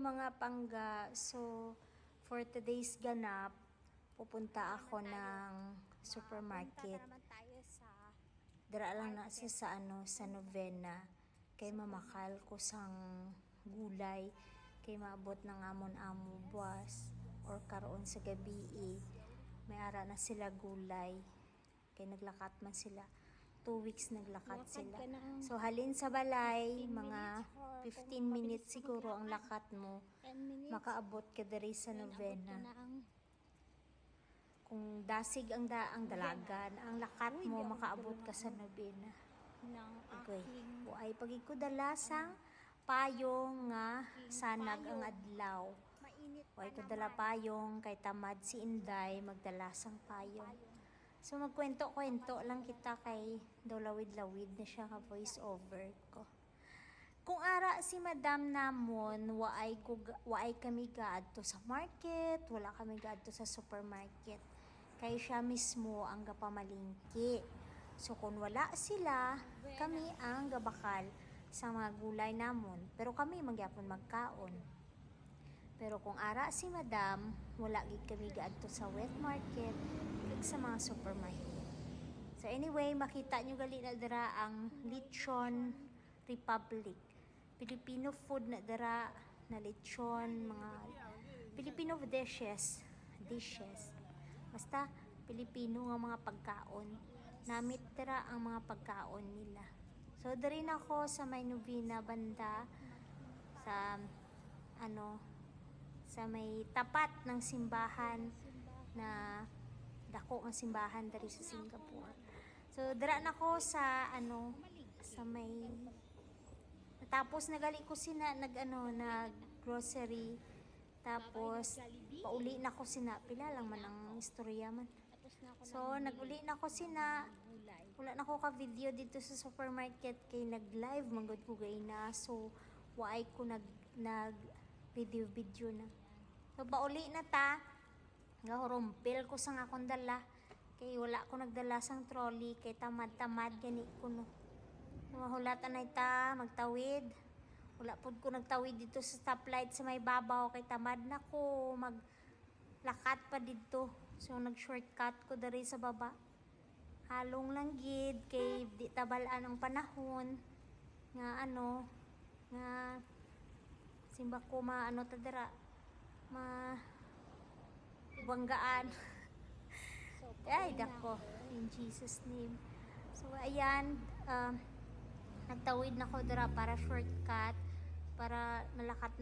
mga pangga. So, for today's ganap, pupunta ako ng supermarket. Punta naman tayo sa Dara lang na siya sa sa novena. Kay mamakal ko sang gulay. Kay maabot ng amon-amo buwas. Or karoon sa gabi may ara na sila gulay. Kay naglakat man sila. 2 weeks naglakat sila. So, halin sa balay, mga 15 minutes siguro ang lakat mo. 10 minutes. Makaabot ka diri sa Then, abot novena. ka na ang Kung dasig ang dalagan, ang lakat mo, makaabot ka sa novena. ng Okay. aking Buay pagid ko dalasang payong nga sanag ang adlaw. mainit pa Buay ko dala naman. payong kay tamad si Inday magdalasang payong. So magkwento-kwento lang kita kay daw lawid-lawid na siya ka voice over ko. Kung ara si Madam namon, waay kami gaadto sa market, wala kami gaadto sa supermarket. Kay siya mismo ang gapamalingki. So kung wala sila, kami ang gabakal sa mga gulay namon. Pero kami magyapon magkaon. Pero kung ara si Madam, wala gid kami gaadto sa wet market ug sa mga supermarket. So anyway, makita nyo gali na dira ang Lechon Republic. Filipino food na dira na lechon, mga Filipino dishes. Basta Filipino nga mga pagkaon. Namit dira ang mga pagkaon nila. So diri na ako sa may Novena banda sa sa may tapat ng simbahan na dako ang simbahan diri sa Singapore. So dira na ko sa sa may tapos nagali ko nag grocery tapos pauli na ko pila lang man ang istorya man. Tapos na ako So naguli na ko gulay. wala na ko ka video dito sa supermarket kay nag-live manggod ko gayna. So waay ko nag video na. So pauli na ta. Gahurumpil ko sang akong dala. Kay wala ko nagdala sang trolley kay tamad-tamad gani ko no. Mahulatan na ta magtawid. Wala pod ko nagtawid dito sa stoplight sa may babaw kay tamad na ko maglakat pa dito. So nag-shortcut ko diri sa baba. Halong lang gid kay di tabalaan ang panahon nga nga simba ko ta dira banggaan. So, Ay, dako. In Jesus name. So, ayan. Nagtawid na ko dira para shortcut. Para malakat